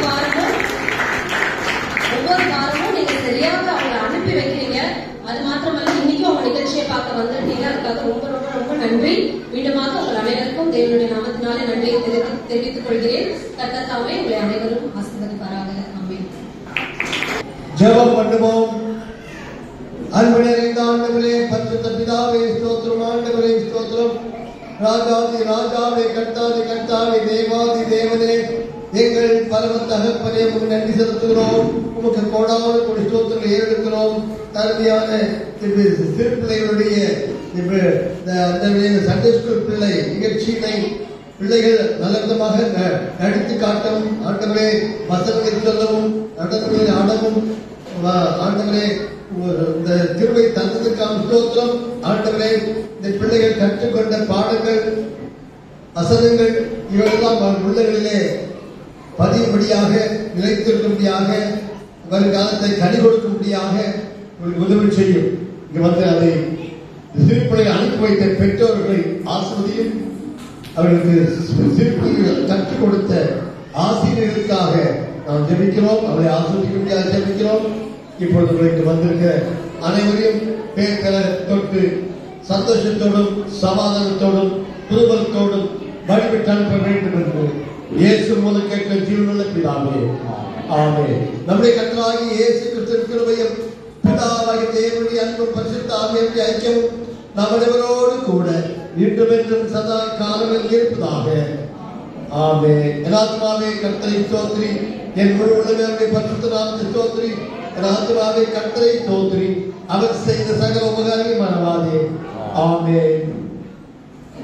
வாரமும் நீங்க சரியாக அவங்களை அனுப்பி வைக்கிறீங்க. அது மாத்திரமல்ல இன்னைக்கும் அவங்க நிகழ்ச்சியை பார்க்க வந்திருக்கீங்க. அதுக்காக ரொம்ப ரொம்ப ரொம்ப நன்றி. மீண்டுமாக உங்கள் அனைவருக்கும் தேவனுடைய நாமத்தினாலே நன்றியை தெரிவித்துக் கொள்கிறேன். கர்த்தர் தாமே உங்களை அனைவரும் ஆசீர்வதிப்பாராக. ஆமென். ஜெபம் பண்ணுவோம். அன்பு நிறைந்த ஆண்டவரே, பரிசுத்த பிதாவே ஸ்தோத்திரம். ஆண்டவரே ஸ்தோத்திரம். ராஜாதி ராஜாவே, கர்த்தாதி கர்த்தாவே, தேவாதி தேவனே, எங்கள் பரம தகப்பனே, உங்களுக்கு நன்றி செலுத்துகிறோம். உமக்கு கோடான கொடி ஸ்தோத்திரங்களை ஏறெடுக்கிறோம். தருமையான திருப்பிள்ளைகளுடைய சண்டே ஸ்கூல் பிள்ளை நிகழ்ச்சியினை பிள்ளைகள் நல்லவிதமாக நடித்து காட்டும். ஆண்டவரே வசனங்கள் சொல்லவும் நடனங்களில் ஆடவும் ஆண்டவரே இந்த திருவை தந்ததுக்கான ஸ்தோத்திரம். ஆண்டவரே இந்த பிள்ளைகள் கற்றுக்கொண்ட பாடங்கள், வசனங்கள் இவையெல்லாம் உள்ளங்களிலே பதியும்படியாக, நிலைத்திருக்கும்படியாக, வருங்காலத்தை கனி கொடுக்கும்படியாக உதவி செய்யும். இங்கு வந்து அதை சிறுபிள்ளைகளை அனுப்பி வைத்த பெற்றோர்களை ஆசிர்வதியும். அவர்களுக்கு சிறுபிள்ளைகள் கற்றுக் கொடுத்த ஆசிரியர்களுக்காக நாம் ஜெபிக்கிறோம். அவரை ஆசிர்வதிக்கும்படியாக ஜெபிக்கிறோம். இப்பொழுது உங்களுக்கு வந்திருக்க அனைவரையும் பேர்களை தொட்டு சந்தோஷத்தோடும் சமாதானத்தோடும் குதூகலத்தோடும் வழிபட்டு அனுப்ப வேண்டும் என்று இயேசு மூலம் கேட்க ஜீவனுள்ள பிதாவே, ஆமென். நம்முடைய கர்த்தராகிய இயேசு கிறிஸ்துவின் கிருபையும் பிதாவாகிய தேவனுடைய அன்பும் பரிசுத்த ஆவியானவருடைய ஐக்கியமும் நம் அனைவரோடு கூட இன்றும் என்றும் சதா காலங்களில் இருப்பதாக. ஆமென். என் ஆத்மாவே கர்த்தரை ஸ்தோத்திரி, என் முழு உள்ளமே பரிசுத்த நாமத்தை ஸ்தோத்திரி. என் ஆத்மாவே கர்த்தரை ஸ்தோத்திரி, அவர் செய்த சகல உபகாரங்களையும் மறவாதே. ஆமென்.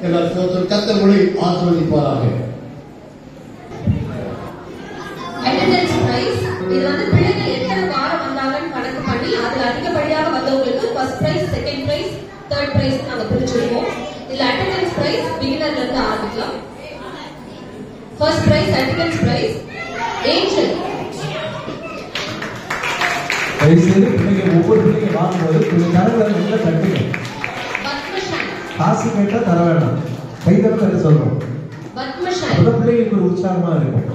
எல்லாரும் ஸ்தோத்திரம். கர்த்தர் உங்களை ஆசீர்வதிப்பாராக. அட்டெண்டன்ஸ் பிரைஸ் இது வந்து பிள்ளைகள் எத்தனை வாரம் வந்தாங்கன்னு கணக்கு பண்ணி அதுல அதிகப்படியாக வந்தவங்களுக்கு first prize, second prize, third prize நாங்க பிரிச்சிருக்கோம். இதுல அட்டெண்டன்ஸ் பிரைஸ் பிகினர்ல இருந்து ஆரம்பிக்கலாம். First prize attendance prize Angel. ஒவ்வொரு பிள்ளைங்க வாங்கும்போது கொஞ்சம் தரவை நல்லா கட்டுங்க. காசு கேட்டா தர வேண்டாம், கைதளம் கட்ட சொல்றோம். பிள்ளைங்களுக்கு ஒரு உற்சாகமா இருக்கும்.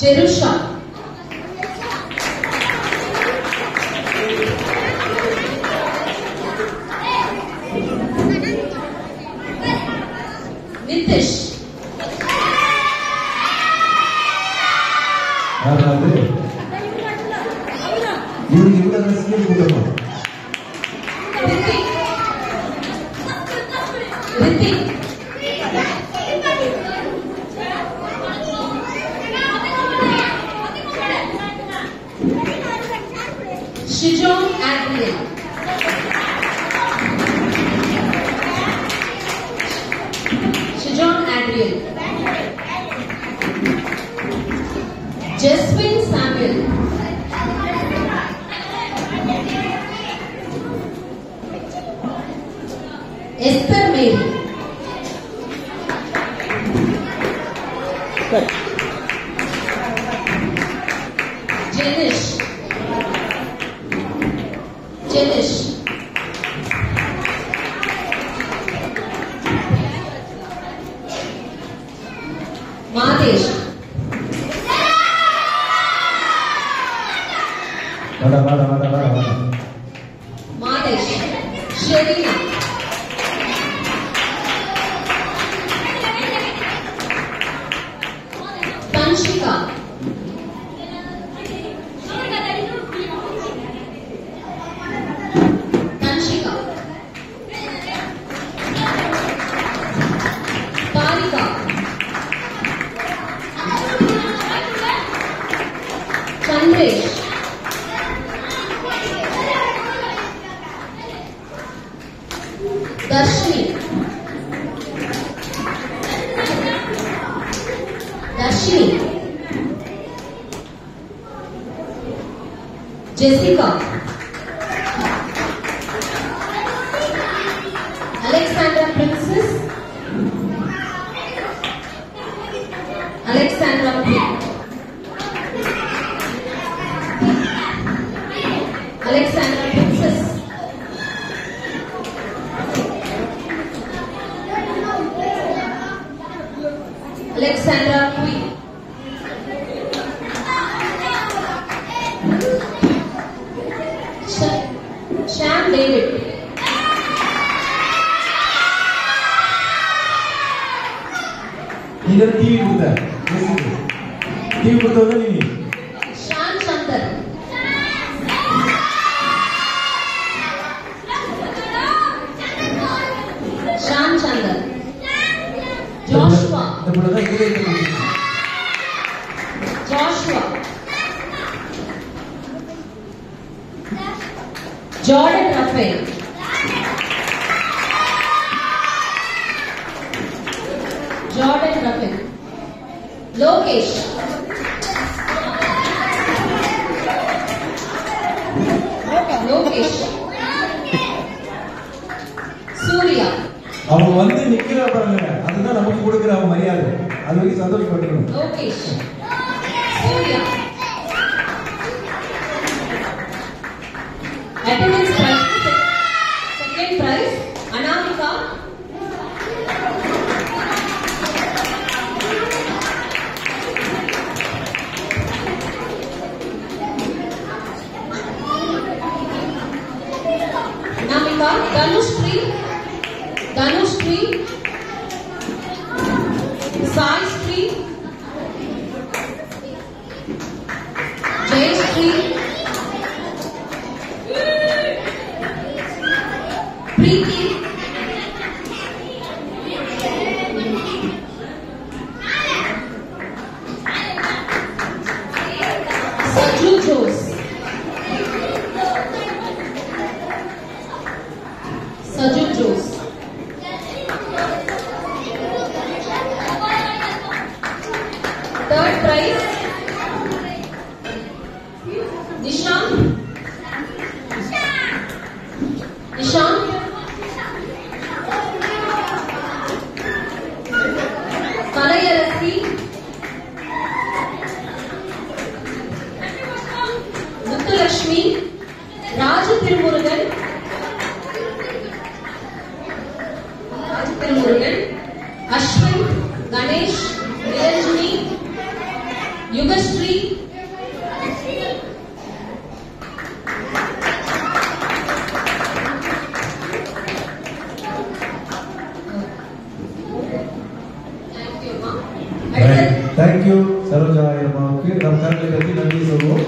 Jerusha, Nitish, Rithik, Shijon Adriel, Jeswin Samuel, Esther Mary, Jenish, Madhesh, Madhesh, Sherina, Dhanshika, Tharika, Chandresh, Dharshini, Jessica, Alexandra Princess, Alexandra Princess, Alexandra Queen, Sham David, इधर टीवी होता है, टीवी होता है नहीं? Shan Chandar, Shan Chandar, Joshua, Jordan Raphael, Lokesh, Surya, அவங்க வந்து நிக்கிற பாருங்க, அதுதான் நமக்கு கொடுக்கிற மரியாதை. அது வரைக்கும் சந்தோஷப்பட்டுக்கணும். Lokesh, Surya, attendance prize, second prize, Anamika, Dhanushri, Sai Sri, Jayashree, Preeti, Saju Jose, third prize, Nishant, Kalayarasi, Muthulakshmi, Raju Tirumurugan, Ashwin, Ganesh, Niranjini, Yugashri, ஈஸ்வராய நமக்கு நம் கரங்களை பற்றி நன்றி சொல்வோம்.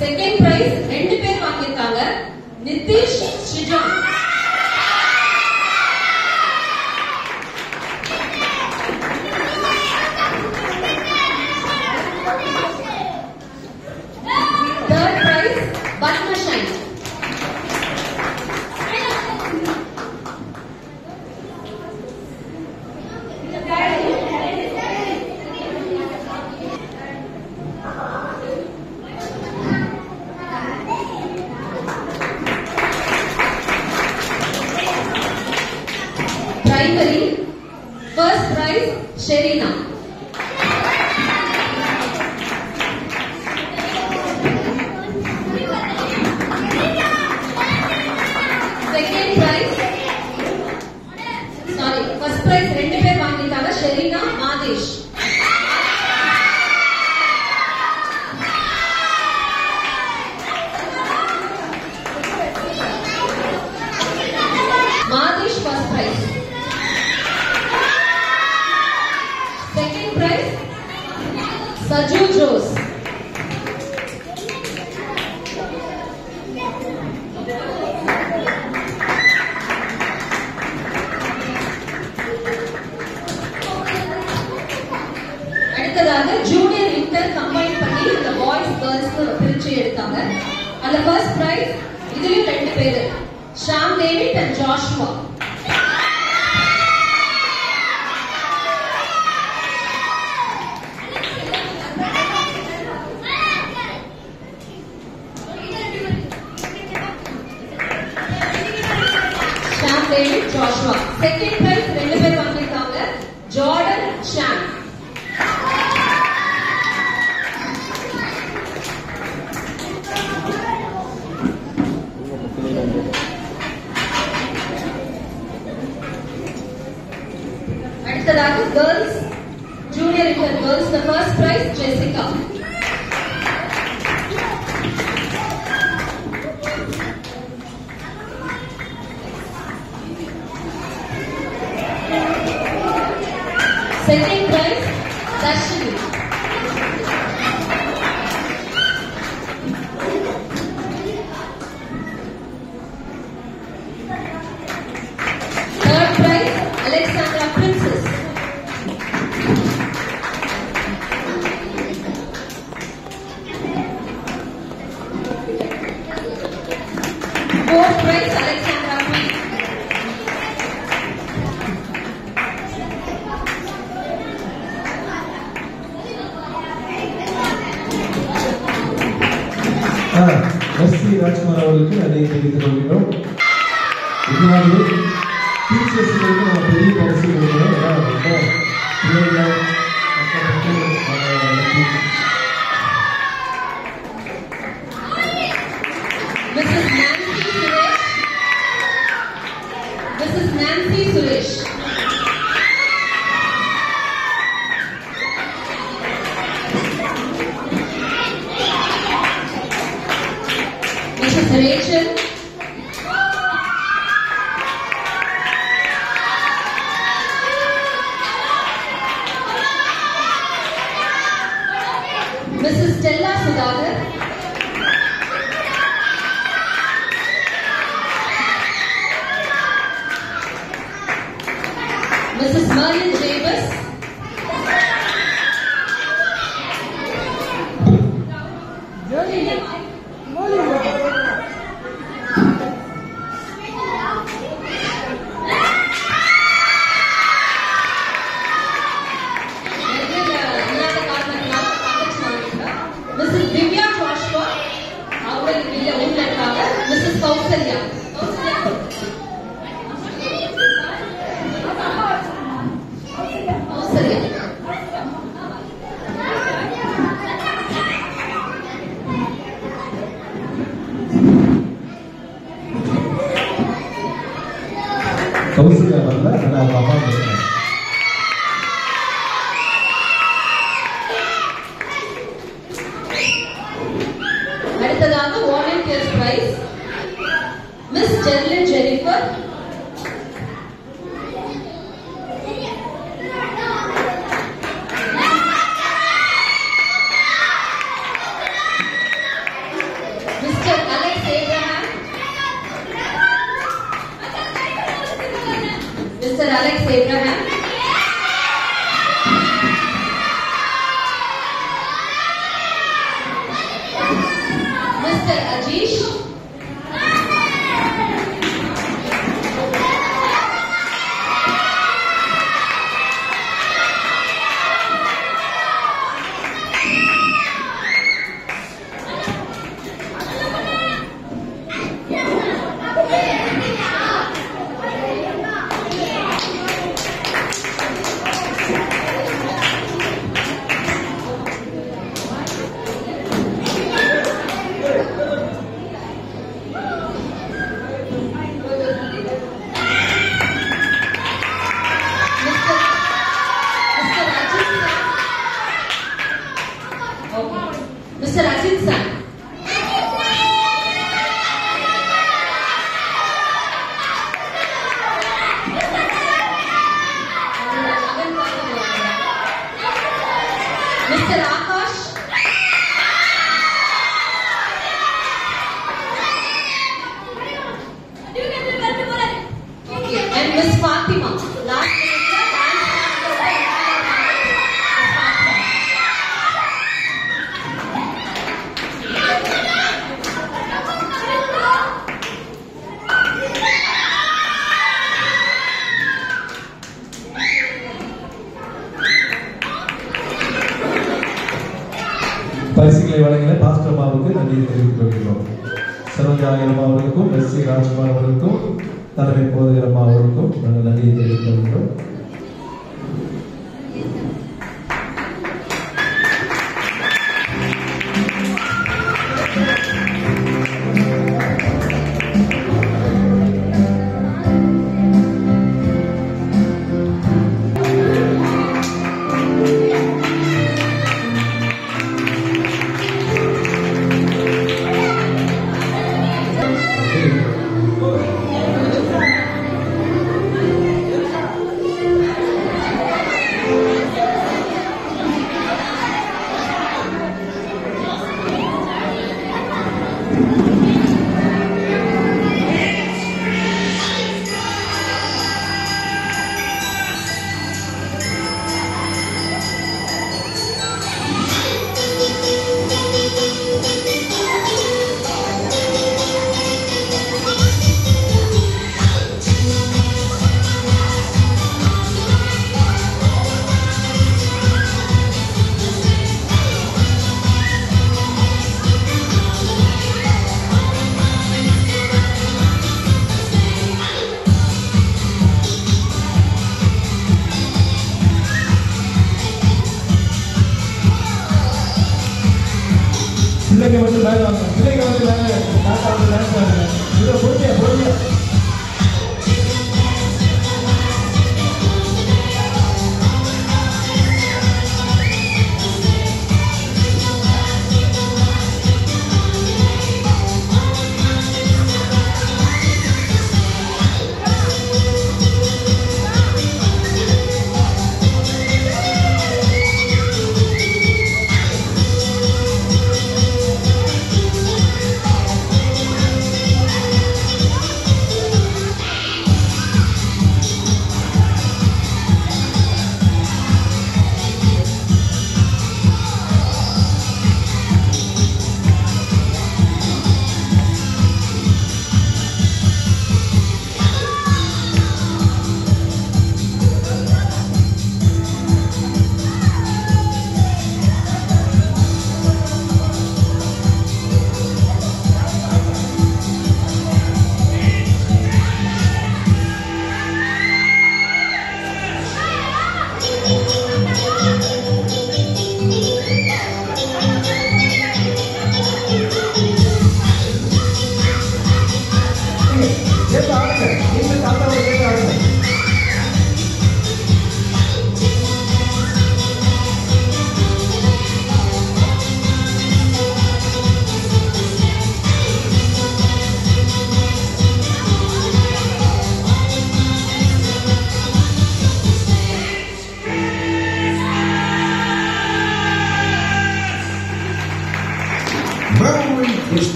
செகண்ட் பிரைஸ் 2 பேர் வாங்கியிருக்காங்க. Nitish Srijan. Third prize பத்மஷன். Primary first prize Sherina. Second prize first prize 2 பேர் வாங்கிட்டாங்க. Sherina, Madhesh. Madhesh first prize. Second prize Saju Jose. அடுத்ததாக ஜூனியர் இன்டர் கம்பைன் பண்ணி இந்த பாய்ஸ் கேர்ள்ஸ்க்கு பிரிச்சு எடுத்தாங்க. அந்த ஃபர்ஸ்ட் பிரைஸ் இதுலயும் 2 பேரு, Sham David and Joshua. Sham David, Joshua. Second prize 2 பேர் வாங்கியிருக்காங்க, ஜார்டன், ஷாம். அடுத்ததாக girls junior inter girls the first prize Jessica. Second prize Dharshini. Third prize Alexandra Princess. Fourth prize Alexandra Queen. S C. Rajkumar அவர்களுக்கு நன்றி தெரிவித்துக் கொள்கிறோம். இதனாலே டீச்சர்ஸ்களுக்கு நம்ம பெரிய பரிசு கொடுக்கிறோம். ரொம்ப பிள்ளைகள் Mrs. Nancy Suresh. Mrs. Rachel. Mrs. Stella Sudhakar. Mrs. Merlin Davis. Mrs. Divya Joshua. அவங்களுக்கு இல்ல ஊர்ல இருக்காங்க. Mrs. கௌசல்யா. கௌசிகா வரல, ஆனால் அவங்க அம்மா பேசுறாங்க. அடுத்ததாக volunteers prize miss Sterling Jennifer. Mr. Alex Abraham. Mr. Alex Abraham. Mr. Ajish. Mr. Ajit San. Mr. Akash. Okay, and Miss Fatima. Last பரிசுகளை வழங்கின பாஸ்டர் அம்மாவுக்கு நன்றியை தெரிவித்துக் கொள்கிறோம். சரோஜாயி அம்மா அவர்களுக்கும் எஸ் சி ராஜ்குமார் அவர்களுக்கும் தலைமை போதகர் அம்மா அவர்களுக்கும் நாங்கள் நன்றியை தெரிவித்துக் கொள்கிறோம். பிள்ளைங்க வந்து மேலே வாங்க, பிள்ளைங்க வந்து மேலே இதை பொறுமையா